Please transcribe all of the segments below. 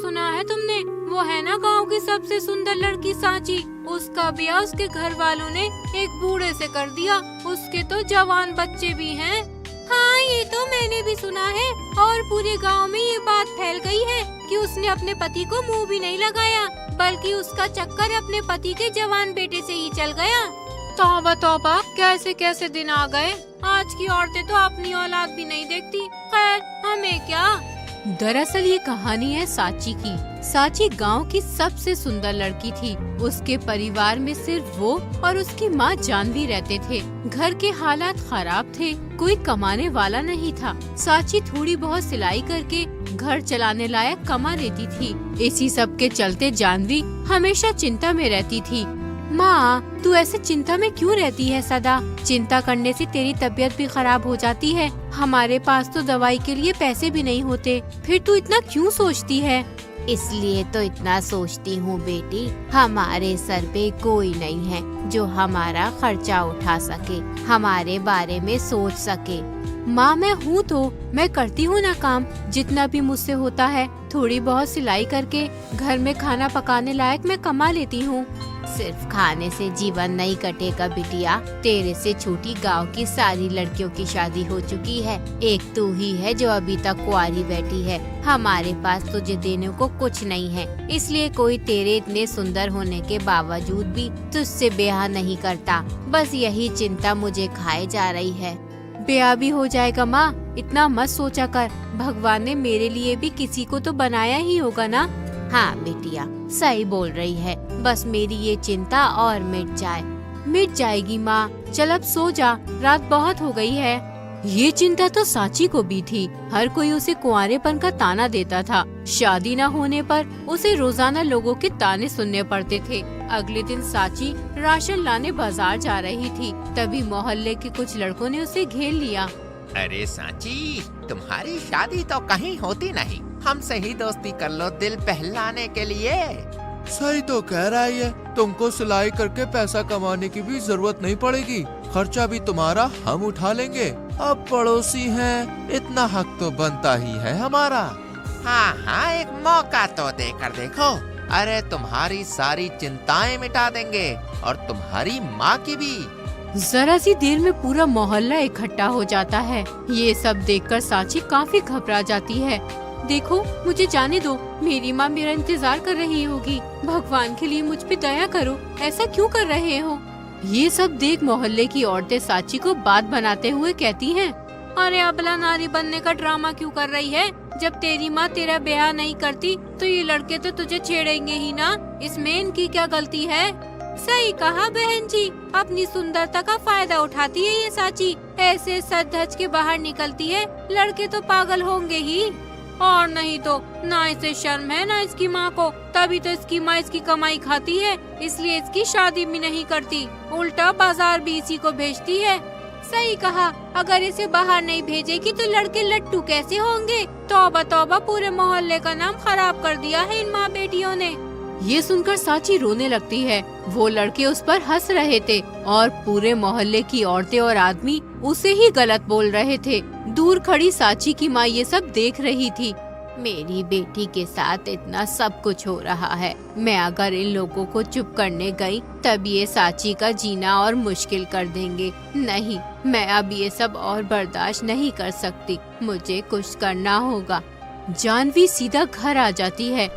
सुना है तुमने? वो है ना गांव की सबसे सुंदर लड़की सांची, उसका ब्याह उसके घर वालों ने एक बूढ़े से कर दिया। उसके तो जवान बच्चे भी हैं। हाँ, ये तो मैंने भी सुना है और पूरे गांव में ये बात फैल गई है कि उसने अपने पति को मुंह भी नहीं लगाया, बल्कि उसका चक्कर अपने पति के जवान बेटे से ही चल गया। तौबा तौबा, कैसे कैसे दिन आ गए। आज की औरतें तो अपनी औलाद भी नहीं देखती। खैर, हमें क्या। दरअसल ये कहानी है सांची की। सांची गांव की सबसे सुंदर लड़की थी। उसके परिवार में सिर्फ वो और उसकी माँ जानवी रहते थे। घर के हालात खराब थे, कोई कमाने वाला नहीं था। सांची थोड़ी बहुत सिलाई करके घर चलाने लायक कमा लेती थी। इसी सब के चलते जानवी हमेशा चिंता में रहती थी। माँ, तू ऐसे चिंता में क्यों रहती है सदा? चिंता करने से तेरी तबीयत भी खराब हो जाती है। हमारे पास तो दवाई के लिए पैसे भी नहीं होते, फिर तू इतना क्यों सोचती है? इसलिए तो इतना सोचती हूँ बेटी, हमारे सर पे कोई नहीं है जो हमारा खर्चा उठा सके, हमारे बारे में सोच सके। माँ, मैं हूँ तो मैं करती हूँ ना काम, जितना भी मुझसे होता है। थोड़ी बहुत सिलाई करके घर में खाना पकाने लायक मैं कमा लेती हूँ। सिर्फ खाने से जीवन नहीं कटेगा बिटिया। तेरे से छोटी गांव की सारी लड़कियों की शादी हो चुकी है, एक तू ही है जो अभी तक कुंवारी बैठी है। हमारे पास तुझे देने को कुछ नहीं है, इसलिए कोई तेरे इतने सुंदर होने के बावजूद भी तुझसे ब्याह नहीं करता। बस यही चिंता मुझे खाए जा रही है। ब्याह भी हो जाएगा माँ, इतना मत सोचा कर। भगवान ने मेरे लिए भी किसी को तो बनाया ही होगा ना। हाँ बिटिया, सही बोल रही है। बस मेरी ये चिंता और मिट जाए। मिट जाएगी माँ, चल अब सो जा, रात बहुत हो गई है। ये चिंता तो सांची को भी थी। हर कोई उसे कुंवारेपन का ताना देता था। शादी न होने पर उसे रोजाना लोगों के ताने सुनने पड़ते थे। अगले दिन सांची राशन लाने बाजार जा रही थी, तभी मोहल्ले के कुछ लड़कों ने उसे घेर लिया। अरे सांची, तुम्हारी शादी तो कहीं होती नहीं, हमसे ही दोस्ती कर लो दिल बहलाने के लिए। सही तो कह रहा है ये। तुमको सिलाई करके पैसा कमाने की भी जरूरत नहीं पड़ेगी, खर्चा भी तुम्हारा हम उठा लेंगे। अब पड़ोसी हैं, इतना हक तो बनता ही है हमारा। हाँ हाँ, एक मौका तो देकर देखो। अरे तुम्हारी सारी चिंताएं मिटा देंगे और तुम्हारी माँ की भी। जरा सी देर में पूरा मोहल्ला इकट्ठा हो जाता है। ये सब देखकर सांची काफी घबरा जाती है। देखो, मुझे जाने दो, मेरी माँ मेरा इंतजार कर रही होगी। भगवान के लिए मुझ पे दया करो, ऐसा क्यों कर रहे हो? ये सब देख मोहल्ले की औरतें सांची को बात बनाते हुए कहती हैं, अरे अबला नारी बनने का ड्रामा क्यों कर रही है? जब तेरी माँ तेरा ब्याह नहीं करती तो ये लड़के तो तुझे छेड़ेंगे ही ना, इसमें इनकी क्या गलती है? सही कहा बहन जी, अपनी सुंदरता का फायदा उठाती है ये सांची। ऐसे सज धज के बाहर निकलती है, लड़के तो पागल होंगे ही। और नहीं तो ना इसे शर्म है ना इसकी माँ को, तभी तो इसकी माँ इसकी कमाई खाती है, इसलिए इसकी शादी भी नहीं करती, उल्टा बाजार भी इसी को भेजती है। सही कहा, अगर इसे बाहर नहीं भेजेगी तो लड़के लट्टू कैसे होंगे? तौबा तौबा, पूरे मोहल्ले का नाम खराब कर दिया है इन माँ बेटियों ने। ये सुनकर सांची रोने लगती है। वो लड़के उस पर हंस रहे थे और पूरे मोहल्ले की औरतें और आदमी उसे ही गलत बोल रहे थे। दूर खड़ी सांची की माँ ये सब देख रही थी। मेरी बेटी के साथ इतना सब कुछ हो रहा है, मैं अगर इन लोगों को चुप करने गई तब ये सांची का जीना और मुश्किल कर देंगे। नहीं, मैं अब ये सब और बर्दाश्त नहीं कर सकती, मुझे कुछ करना होगा। जानवी सीधा घर आ जाती है।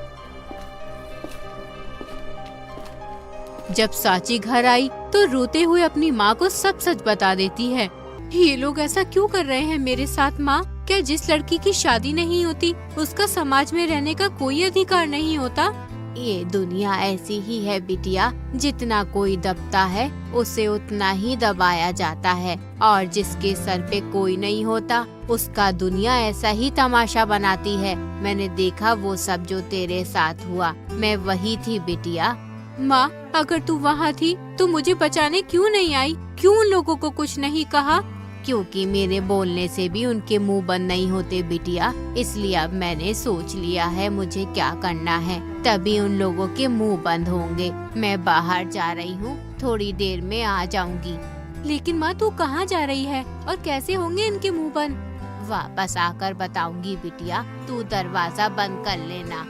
जब सांची घर आई तो रोते हुए अपनी माँ को सब सच बता देती है। ये लोग ऐसा क्यों कर रहे हैं मेरे साथ माँ? क्या जिस लड़की की शादी नहीं होती उसका समाज में रहने का कोई अधिकार नहीं होता? ये दुनिया ऐसी ही है बिटिया, जितना कोई दबता है उसे उतना ही दबाया जाता है, और जिसके सर पे कोई नहीं होता उसका दुनिया ऐसा ही तमाशा बनाती है। मैंने देखा वो सब जो तेरे साथ हुआ, मैं वही थी बिटिया। माँ, अगर तू वहाँ थी तो मुझे बचाने क्यों नहीं आई? क्यों उन लोगों को कुछ नहीं कहा? क्योंकि मेरे बोलने से भी उनके मुंह बंद नहीं होते बिटिया, इसलिए अब मैंने सोच लिया है मुझे क्या करना है, तभी उन लोगों के मुंह बंद होंगे। मैं बाहर जा रही हूँ, थोड़ी देर में आ जाऊंगी। लेकिन माँ, तू कहाँ जा रही है और कैसे होंगे इनके मुंह बंद? वापस आकर बताऊंगी बिटिया, तू दरवाजा बंद कर लेना।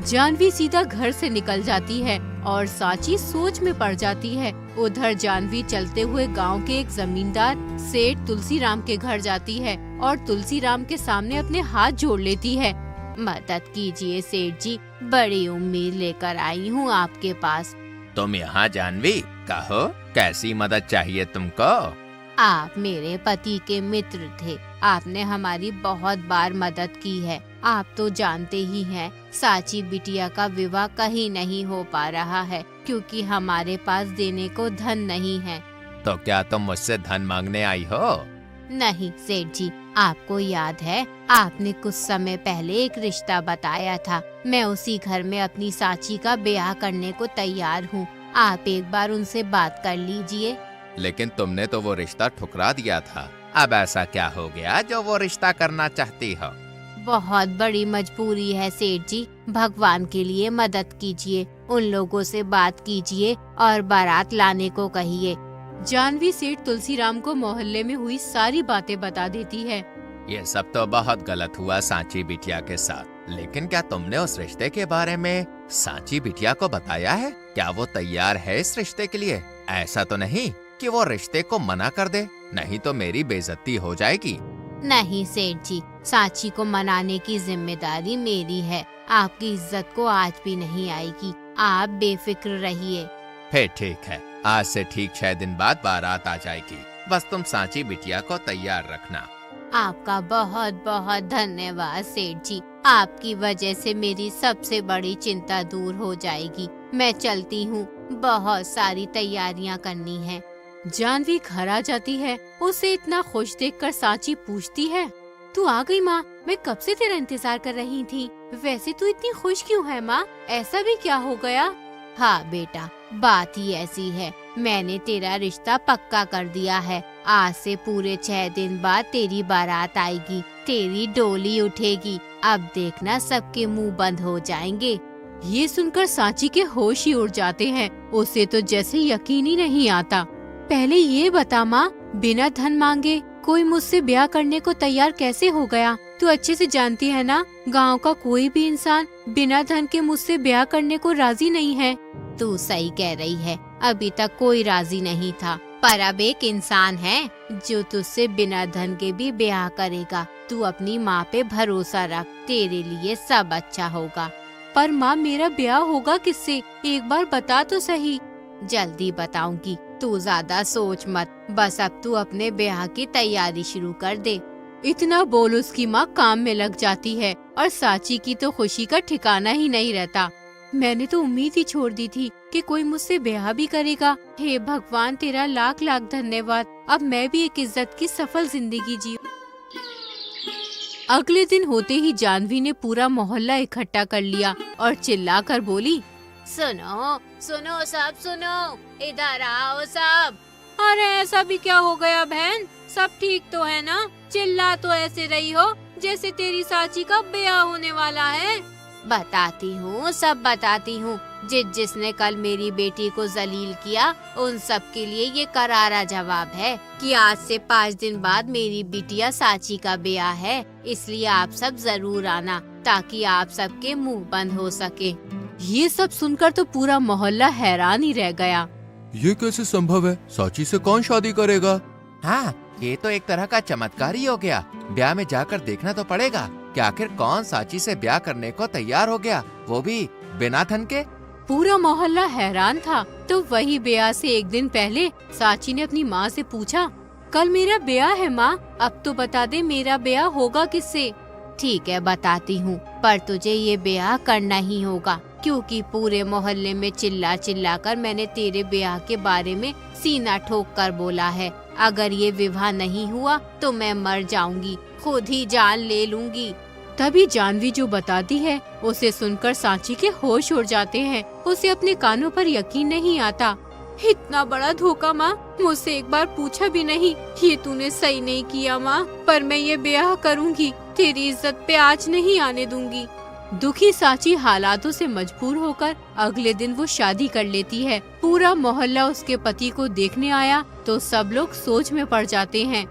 जानवी सीधा घर से निकल जाती है और सांची सोच में पड़ जाती है। उधर जानवी चलते हुए गांव के एक जमींदार सेठ तुलसीराम के घर जाती है और तुलसीराम के सामने अपने हाथ जोड़ लेती है। मदद कीजिए सेठ जी, बड़ी उम्मीद लेकर आई हूँ आपके पास। तुम यहाँ जानवी, कहो कैसी मदद चाहिए तुमको? आप मेरे पति के मित्र थे, आपने हमारी बहुत बार मदद की है। आप तो जानते ही हैं, सांची बिटिया का विवाह कहीं नहीं हो पा रहा है क्योंकि हमारे पास देने को धन नहीं है। तो क्या तुम मुझसे धन मांगने आई हो? नहीं सेठ जी, आपको याद है आपने कुछ समय पहले एक रिश्ता बताया था। मैं उसी घर में अपनी सांची का ब्याह करने को तैयार हूँ। आप एक बार उनसे बात कर लीजिए। लेकिन तुमने तो वो रिश्ता ठुकरा दिया था। अब ऐसा क्या हो गया जो वो रिश्ता करना चाहती हो? बहुत बड़ी मजबूरी है सेठ जी, भगवान के लिए मदद कीजिए। उन लोगों से बात कीजिए और बारात लाने को कहिए। जानवी सेठ तुलसीराम को मोहल्ले में हुई सारी बातें बता देती है। ये सब तो बहुत गलत हुआ सांची बिटिया के साथ, लेकिन क्या तुमने उस रिश्ते के बारे में सांची बिटिया को बताया है? क्या वो तैयार है इस रिश्ते के लिए? ऐसा तो नहीं कि वो रिश्ते को मना कर दे, नहीं तो मेरी बेइज्जती हो जाएगी। नहीं सेठ जी, सांची को मनाने की जिम्मेदारी मेरी है। आपकी इज्जत को आज भी नहीं आएगी, आप बेफिक्र रहिए। फिर ठीक है, आज से ठीक 6 दिन बाद बारात आ जाएगी। बस तुम सांची बिटिया को तैयार रखना। आपका बहुत बहुत धन्यवाद सेठ जी, आपकी वजह से मेरी सबसे बड़ी चिंता दूर हो जाएगी। मैं चलती हूँ, बहुत सारी तैयारियाँ करनी है। जानवी घर आ जाती है। उसे इतना खुश देखकर सांची पूछती है, तू आ गई माँ? मैं कब से तेरा इंतजार कर रही थी। वैसे तू इतनी खुश क्यों है माँ? ऐसा भी क्या हो गया? हाँ बेटा, बात ही ऐसी है। मैंने तेरा रिश्ता पक्का कर दिया है। आज से पूरे 6 दिन बाद तेरी बारात आएगी, तेरी डोली उठेगी। अब देखना सबके मुंह बंद हो जाएंगे। ये सुनकर सांची के होश ही उड़ जाते हैं। उसे तो जैसे यकीन ही नहीं आता। पहले ये बता माँ, बिना धन मांगे कोई मुझसे ब्याह करने को तैयार कैसे हो गया? तू अच्छे से जानती है ना, गांव का कोई भी इंसान बिना धन के मुझसे ब्याह करने को राजी नहीं है। तू सही कह रही है, अभी तक कोई राजी नहीं था, पर अब एक इंसान है जो तुझसे बिना धन के भी ब्याह करेगा। तू अपनी माँ पे भरोसा रख, तेरे लिए सब अच्छा होगा। पर माँ, मेरा ब्याह होगा किससे? एक बार बता तो सही। जल्दी बताऊंगी, तू ज्यादा सोच मत। बस अब तू अपने ब्याह की तैयारी शुरू कर दे। इतना बोल उसकी माँ काम में लग जाती है और सांची की तो खुशी का ठिकाना ही नहीं रहता। मैंने तो उम्मीद ही छोड़ दी थी कि कोई मुझसे ब्याह भी करेगा। हे भगवान, तेरा लाख लाख धन्यवाद। अब मैं भी एक इज्जत की सफल जिंदगी जी। अगले दिन होते ही जानवी ने पूरा मोहल्ला इकट्ठा कर लिया और चिल्लाकर बोली, सुनो सुनो सब सुनो, इधर आओ सब। अरे ऐसा भी क्या हो गया बहन? सब ठीक तो है ना? चिल्ला तो ऐसे रही हो जैसे तेरी सांची का ब्याह होने वाला है। बताती हूँ, सब बताती हूँ। जिसने कल मेरी बेटी को जलील किया, उन सब के लिए ये करारा जवाब है कि आज से 5 दिन बाद मेरी बिटिया सांची का ब्याह है। इसलिए आप सब जरूर आना ताकि आप सबके मुंह बंद हो सके। ये सब सुनकर तो पूरा मोहल्ला हैरान ही रह गया। ये कैसे संभव है? सांची से कौन शादी करेगा? हाँ, ये तो एक तरह का चमत्कार ही हो गया। ब्याह में जाकर देखना तो पड़ेगा कि आखिर कौन सांची से ब्याह करने को तैयार हो गया, वो भी बिना धन के। पूरा मोहल्ला हैरान था। तो वही ब्याह से एक दिन पहले सांची ने अपनी माँ से पूछा, कल मेरा ब्याह है माँ, अब तो बता दे मेरा ब्याह होगा किससे? ठीक है, बताती हूँ, पर तुझे ये ब्याह करना ही होगा क्योंकि पूरे मोहल्ले में चिल्ला चिल्ला कर मैंने तेरे ब्याह के बारे में सीना ठोक कर बोला है। अगर ये विवाह नहीं हुआ तो मैं मर जाऊंगी, खुद ही जान ले लूंगी। तभी जानवी जो बताती है उसे सुनकर सांची के होश उड़ जाते हैं। उसे अपने कानों पर यकीन नहीं आता। इतना बड़ा धोखा माँ, मुझसे एक बार पूछा भी नहीं। ये तूने सही नहीं किया माँ, पर मैं ये ब्याह करूँगी, तेरी इज्जत पे आँच नहीं आने दूंगी। दुखी सांची हालातों से मजबूर होकर अगले दिन वो शादी कर लेती है। पूरा मोहल्ला उसके पति को देखने आया तो सब लोग सोच में पड़ जाते हैं।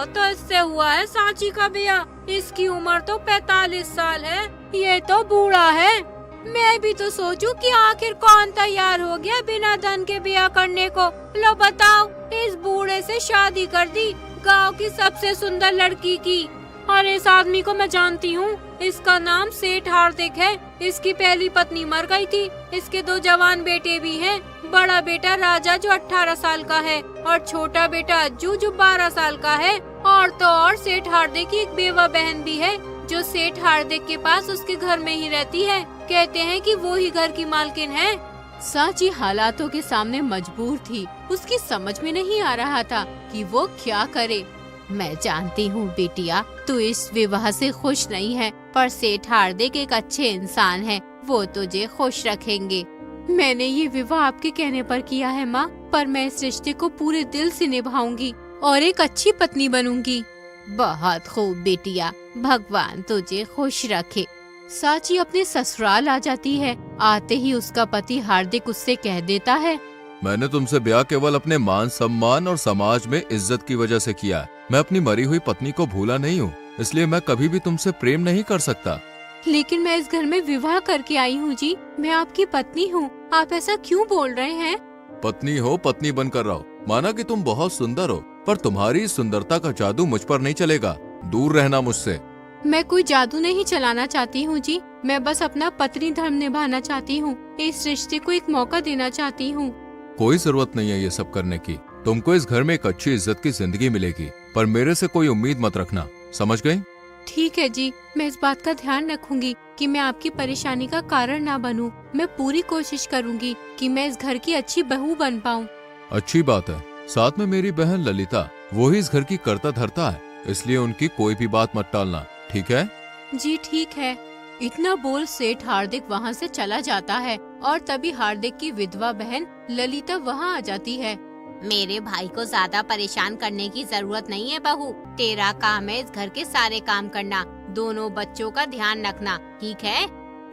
तो इससे हुआ है सांची का ब्याह। इसकी उम्र तो 45 साल है ये तो बूढ़ा है। मैं भी तो सोचूं कि आखिर कौन तैयार हो गया बिना धन के ब्याह करने को। लो बताओ, इस बूढ़े से शादी कर दी, गांव की सबसे सुंदर लड़की की। और इस आदमी को मैं जानती हूँ, इसका नाम सेठ हार्दिक है। इसकी पहली पत्नी मर गई थी। इसके 2 जवान बेटे भी हैं। बड़ा बेटा राजा जो 18 साल का है और छोटा बेटा अज्जू जो 12 साल का है। और तो और सेठ हार्दिक की एक बेवा बहन भी है जो सेठ हार्दिक के पास उसके घर में ही रहती है। कहते हैं कि वो ही घर की मालकिन है। सांची हालातों के सामने मजबूर थी। उसकी समझ में नहीं आ रहा था कि वो क्या करे। मैं जानती हूँ बिटिया, तू इस विवाह से खुश नहीं है, पर सेठ हार्दिक एक अच्छे इंसान है, वो तुझे खुश रखेंगे। मैंने ये विवाह आपके कहने पर किया है माँ, पर मैं इस रिश्ते को पूरे दिल से निभाऊंगी और एक अच्छी पत्नी बनूंगी। बहुत खूब बिटिया, भगवान तुझे खुश रखे। सांची अपने ससुराल आ जाती है। आते ही उसका पति हार्दिक उससे कह देता है, मैंने तुमसे ब्याह केवल अपने मान सम्मान और समाज में इज्जत की वजह से किया। मैं अपनी मरी हुई पत्नी को भूला नहीं हूँ, इसलिए मैं कभी भी तुमसे प्रेम नहीं कर सकता। लेकिन मैं इस घर में विवाह करके आई हूँ जी, मैं आपकी पत्नी हूँ। आप ऐसा क्यों बोल रहे हैं? पत्नी हो, पत्नी बनकर रहो। माना कि तुम बहुत सुंदर हो, पर तुम्हारी इस सुंदरता का जादू मुझ पर नहीं चलेगा। दूर रहना मुझसे। मैं कोई जादू नहीं चलाना चाहती हूँ जी, मैं बस अपना पत्नी धर्म निभाना चाहती हूँ। इस रिश्ते को एक मौका देना चाहती हूँ। कोई जरूरत नहीं है ये सब करने की। तुमको इस घर में एक अच्छी इज्जत की जिंदगी मिलेगी, पर मेरे से कोई उम्मीद मत रखना, समझ गई? ठीक है जी, मैं इस बात का ध्यान रखूंगी कि मैं आपकी परेशानी का कारण ना बनूं। मैं पूरी कोशिश करूंगी कि मैं इस घर की अच्छी बहू बन पाऊं। अच्छी बात है। साथ में मेरी बहन ललिता, वो ही इस घर की कर्ता धर्ता है, इसलिए उनकी कोई भी बात मत टालना, ठीक है? जी ठीक है। इतना बोल सेठ हार्दिक वहाँ से चला जाता है और तभी हार्दिक की विधवा बहन ललिता वहाँ आ जाती है। मेरे भाई को ज्यादा परेशान करने की जरूरत नहीं है बहू। तेरा काम है इस घर के सारे काम करना, दोनों बच्चों का ध्यान रखना, ठीक है?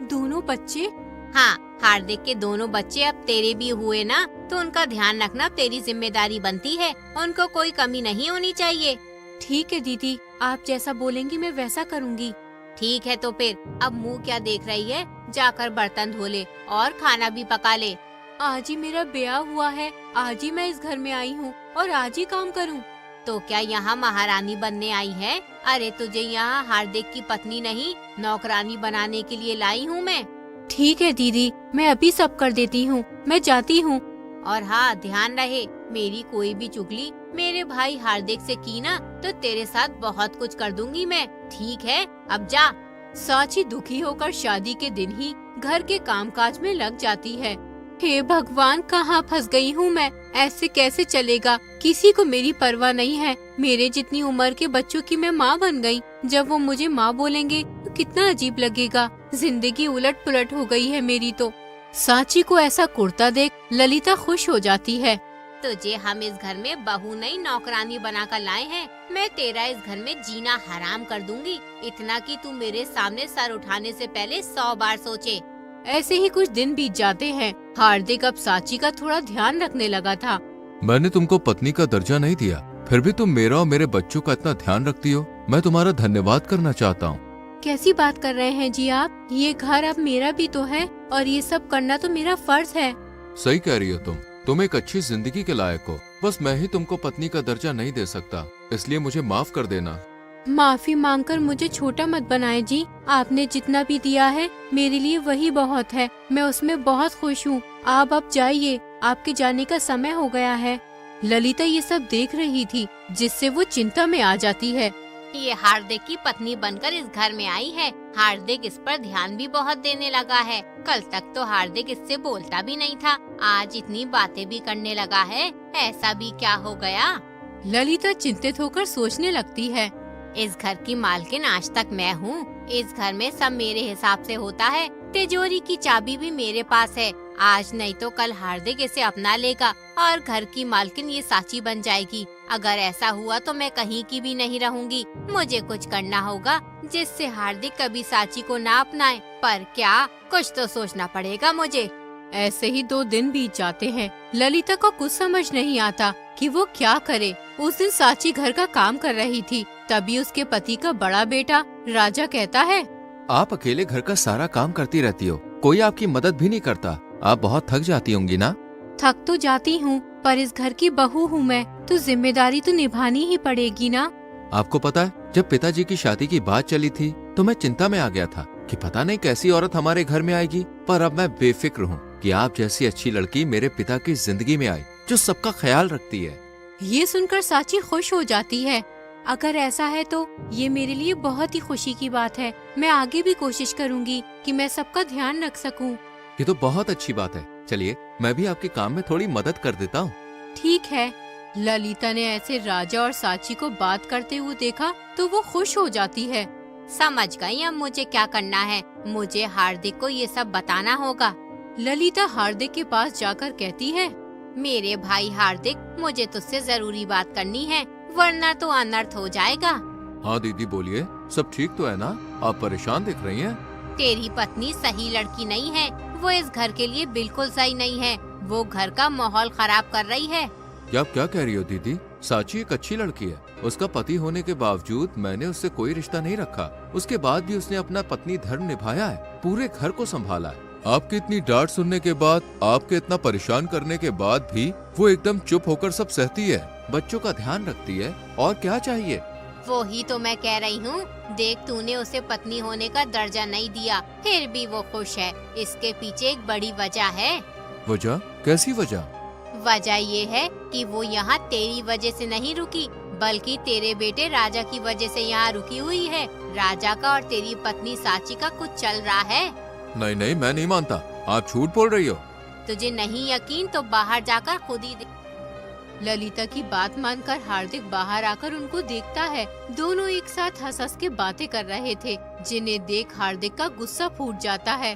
दोनों बच्चे? हाँ, हार्दिक के दोनों बच्चे अब तेरे भी हुए ना, तो उनका ध्यान रखना तेरी जिम्मेदारी बनती है। उनको कोई कमी नहीं होनी चाहिए। ठीक है दीदी, आप जैसा बोलेंगी मैं वैसा करूँगी। ठीक है, तो फिर अब मुंह क्या देख रही है? जाकर बर्तन धो ले और खाना भी पका ले। आज ही मेरा ब्याह हुआ है, आज ही मैं इस घर में आई हूँ और आज ही काम करूँ। तो क्या यहाँ महारानी बनने आई है? अरे तुझे यहाँ हार्दिक की पत्नी नहीं, नौकरानी बनाने के लिए लाई हूँ मैं। ठीक है दीदी, मैं अभी सब कर देती हूँ, मैं जाती हूँ। और हाँ, ध्यान रहे, मेरी कोई भी चुगली मेरे भाई हार्दिक से की ना, तो तेरे साथ बहुत कुछ कर दूंगी मैं, ठीक है? अब जा। सांची दुखी होकर शादी के दिन ही घर के कामकाज में लग जाती है। हे भगवान, कहाँ फंस गई हूँ मैं? ऐसे कैसे चलेगा? किसी को मेरी परवाह नहीं है। मेरे जितनी उम्र के बच्चों की मैं माँ बन गई। जब वो मुझे माँ बोलेंगे तो कितना अजीब लगेगा। जिंदगी उलट पुलट हो गई है मेरी तो। सांची को ऐसा कुर्ता देख ललिता खुश हो जाती है। तुझे हम इस घर में बहू नहीं नौकरानी बनाकर लाए हैं। मैं तेरा इस घर में जीना हराम कर दूंगी, इतना कि तू मेरे सामने सर उठाने से पहले 100 बार सोचे। ऐसे ही कुछ दिन बीत जाते हैं। हार्दिक अब सांची का थोड़ा ध्यान रखने लगा था। मैंने तुमको पत्नी का दर्जा नहीं दिया, फिर भी तुम मेरा और मेरे बच्चों का इतना ध्यान रखती हो। मैं तुम्हारा धन्यवाद करना चाहता हूँ। कैसी बात कर रहे हैं जी आप? ये घर अब मेरा भी तो है और ये सब करना तो मेरा फर्ज है। सही कह रही हो तुम एक अच्छी जिंदगी के लायक हो। बस मैं ही तुमको पत्नी का दर्जा नहीं दे सकता, इसलिए मुझे माफ कर देना। माफी मांगकर मुझे छोटा मत बनाए जी। आपने जितना भी दिया है मेरे लिए वही बहुत है। मैं उसमें बहुत खुश हूँ। आप अब जाइए, आपके जाने का समय हो गया है। ललिता ये सब देख रही थी, जिससे वो चिंता में आ जाती है। ये हार्दिक की पत्नी बनकर इस घर में आई है। हार्दिक इस पर ध्यान भी बहुत देने लगा है। कल तक तो हार्दिक इससे बोलता भी नहीं था, आज इतनी बातें भी करने लगा है। ऐसा भी क्या हो गया? ललिता चिंतित होकर सोचने लगती है। इस घर की मालकिन आज तक मैं हूँ। इस घर में सब मेरे हिसाब से होता है। तिजोरी की चाबी भी मेरे पास है। आज नहीं तो कल हार्दिक इसे अपना लेगा और घर की मालकिन ये सांची बन जाएगी। अगर ऐसा हुआ तो मैं कहीं की भी नहीं रहूंगी। मुझे कुछ करना होगा जिससे हार्दिक कभी सांची को ना अपनाए। पर क्या, कुछ तो सोचना पड़ेगा मुझे। ऐसे ही 2 दिन बीत जाते हैं। ललिता को कुछ समझ नहीं आता कि वो क्या करे। उस दिन सांची घर का काम कर रही थी, तभी उसके पति का बड़ा बेटा राजा कहता है, आप अकेले घर का सारा काम करती रहती हो, कोई आपकी मदद भी नहीं करता। आप बहुत थक जाती होंगी ना? थक तो जाती हूँ, पर इस घर की बहू हूँ मैं, तो जिम्मेदारी तो निभानी ही पड़ेगी ना। आपको पता है, जब पिताजी की शादी की बात चली थी तो मैं चिंता में आ गया था कि पता नहीं कैसी औरत हमारे घर में आएगी, पर अब मैं बेफिक्र हूँ कि आप जैसी अच्छी लड़की मेरे पिता की जिंदगी में आई, जो सबका ख्याल रखती है। ये सुनकर साची खुश हो जाती है। अगर ऐसा है तो ये मेरे लिए बहुत ही खुशी की बात है। मैं आगे भी कोशिश करूँगी कि मैं सबका ध्यान रख सकूँ। ये तो बहुत अच्छी बात है। चलिए, मैं भी आपके काम में थोड़ी मदद कर देता हूँ। ठीक है। ललिता ने ऐसे राजा और साची को बात करते हुए देखा तो वो खुश हो जाती है। समझ गई अब मुझे क्या करना है। मुझे हार्दिक को ये सब बताना होगा। ललिता हार्दिक के पास जाकर कहती है, मेरे भाई हार्दिक, मुझे तुझसे जरूरी बात करनी है, वरना तो अनर्थ हो जाएगा। हाँ दीदी बोलिए, सब ठीक तो है ना? आप परेशान दिख रही हैं। तेरी पत्नी सही लड़की नहीं है। वो इस घर के लिए बिल्कुल सही नहीं है। वो घर का माहौल खराब कर रही है। ये आप क्या कह रही हो दीदी? साची एक अच्छी लड़की है। उसका पति होने के बावजूद मैंने उससे कोई रिश्ता नहीं रखा। उसके बाद भी उसने अपना पत्नी धर्म निभाया है, पूरे घर को संभाला है। आपकी इतनी डांट सुनने के बाद, आपके इतना परेशान करने के बाद भी वो एकदम चुप होकर सब सहती है, बच्चों का ध्यान रखती है। और क्या चाहिए? वो ही तो मैं कह रही हूँ। देख, तूने उसे पत्नी होने का दर्जा नहीं दिया, फिर भी वो खुश है। इसके पीछे एक बड़ी वजह है। वजह? कैसी वजह? वजह ये है कि वो यहाँ तेरी वजह से नहीं रुकी, बल्कि तेरे बेटे राजा की वजह से यहाँ रुकी हुई है। राजा का और तेरी पत्नी साची का कुछ चल रहा है। नहीं नहीं, मैं नहीं मानता। आप झूठ बोल रही हो। तुझे नहीं यकीन तो बाहर जाकर खुद ही ललिता की बात मानकर हार्दिक बाहर आकर उनको देखता है। दोनों एक साथ हंस हंस के बातें कर रहे थे, जिन्हें देख हार्दिक का गुस्सा फूट जाता है।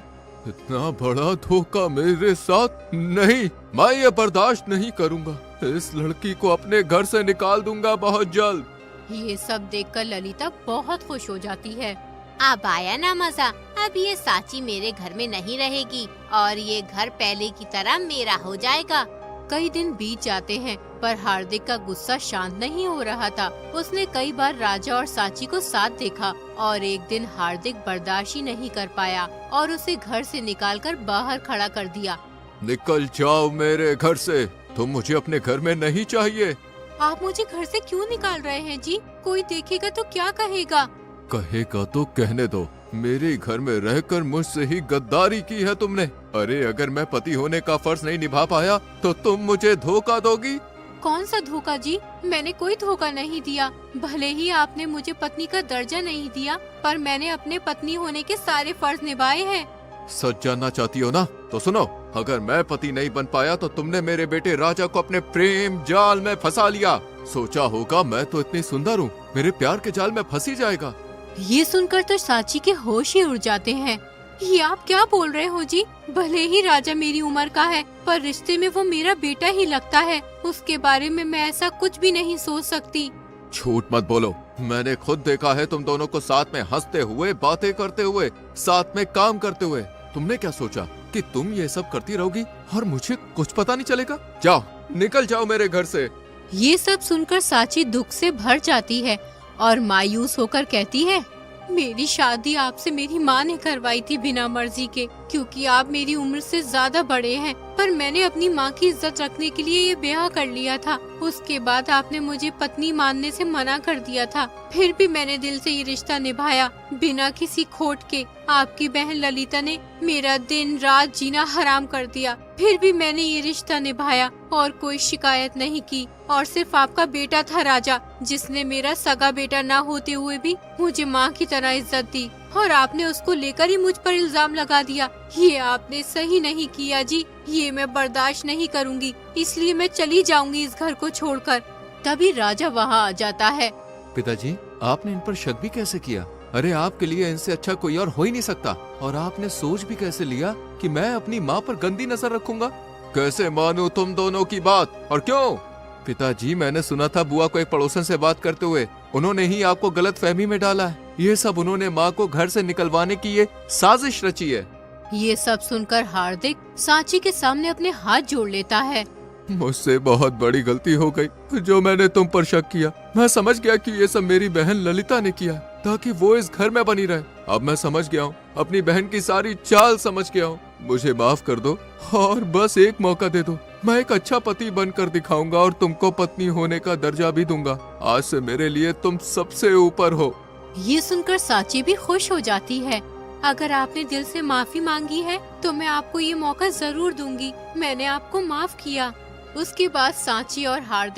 इतना बड़ा धोखा मेरे साथ नहीं, मैं ये बर्दाश्त नहीं करूंगा। इस लड़की को अपने घर से निकाल दूंगा बहुत जल्द। ये सब देखकर ललिता बहुत खुश हो जाती है। अब आया ना मजा। अब ये साची मेरे घर में नहीं रहेगी और ये घर पहले की तरह मेरा हो जाएगा। कई दिन बीत जाते हैं, पर हार्दिक का गुस्सा शांत नहीं हो रहा था। उसने कई बार राजा और साची को साथ देखा और एक दिन हार्दिक बर्दाश्त ही नहीं कर पाया और उसे घर से निकालकर बाहर खड़ा कर दिया। निकल जाओ मेरे घर से, तुम मुझे अपने घर में नहीं चाहिए। आप मुझे घर से क्यों निकाल रहे हैं जी? कोई देखेगा तो क्या कहेगा? कहेगा तो कहने दो। मेरे घर में रहकर मुझसे ही गद्दारी की है तुमने। अरे अगर मैं पति होने का फर्ज नहीं निभा पाया तो तुम मुझे धोखा दोगी। कौन सा धोखा जी? मैंने कोई धोखा नहीं दिया। भले ही आपने मुझे पत्नी का दर्जा नहीं दिया, पर मैंने अपने पत्नी होने के सारे फर्ज निभाए हैं। सच जानना चाहती हो ना? तो सुनो, अगर मैं पति नहीं बन पाया तो तुमने मेरे बेटे राजा को अपने प्रेम जाल में फंसा लिया। सोचा होगा मैं तो इतनी सुंदर हूँ, मेरे प्यार के जाल में फंसी जाएगा। ये सुनकर तो साची के होश ही उड़ जाते हैं। ये आप क्या बोल रहे हो जी? भले ही राजा मेरी उम्र का है, पर रिश्ते में वो मेरा बेटा ही लगता है। उसके बारे में मैं ऐसा कुछ भी नहीं सोच सकती। झूठ मत बोलो, मैंने खुद देखा है तुम दोनों को साथ में हंसते हुए, बातें करते हुए, साथ में काम करते हुए। तुमने क्या सोचा कि तुम ये सब करती रहोगी और मुझे कुछ पता नहीं चलेगा? जाओ, निकल जाओ मेरे घर से। ये सब सुनकर साची दुख से भर जाती है और मायूस होकर कहती है, मेरी शादी आपसे मेरी माँ ने करवाई थी बिना मर्जी के, क्योंकि आप मेरी उम्र से ज्यादा बड़े हैं। पर मैंने अपनी माँ की इज्जत रखने के लिए ये ब्याह कर लिया था। उसके बाद आपने मुझे पत्नी मानने से मना कर दिया था, फिर भी मैंने दिल से ये रिश्ता निभाया बिना किसी खोट के। आपकी बहन ललिता ने मेरा दिन रात जीना हराम कर दिया, फिर भी मैंने ये रिश्ता निभाया और कोई शिकायत नहीं की। और सिर्फ आपका बेटा था राजा, जिसने मेरा सगा बेटा ना होते हुए भी मुझे माँ की तरह इज्जत दी, और आपने उसको लेकर ही मुझ पर इल्जाम लगा दिया। ये आपने सही नहीं किया जी, ये मैं बर्दाश्त नहीं करूँगी, इसलिए मैं चली जाऊंगी इस घर को छोड़कर। तभी राजा वहाँ आ जाता है। पिताजी, आपने इन पर शक भी कैसे किया? अरे आपके लिए इनसे अच्छा कोई और हो ही नहीं सकता। और आपने सोच भी कैसे लिया कि मैं अपनी माँ पर गंदी नजर रखूंगा? कैसे मानूं तुम दोनों की बात? और क्यों? पिताजी, मैंने सुना था बुआ को एक पड़ोसन से बात करते हुए, उन्होंने ही आपको गलत फहमी में डाला है। ये सब उन्होंने माँ को घर से निकलवाने की ये साजिश रची है। ये सब सुनकर हार्दिक साची के सामने अपने हाथ जोड़ लेता है। मुझसे बहुत बड़ी गलती हो गई जो मैंने तुम पर शक किया। मैं समझ गया कि ये सब मेरी बहन ललिता ने किया ताकि वो इस घर में बनी रहे। अब मैं समझ गया हूँ, अपनी बहन की सारी चाल समझ गया हूँ। मुझे माफ कर दो और बस एक मौका दे दो। मैं एक अच्छा पति बनकर दिखाऊंगा और तुमको पत्नी होने का दर्जा भी दूंगा। आज से मेरे लिए तुम सबसे ऊपर हो। ये सुनकर सांची भी खुश हो जाती है। अगर आपने दिल से माफी मांगी है तो मैं आपको ये मौका जरूर दूंगी। मैंने आपको माफ किया। उसके बाद सांची और हार्दिक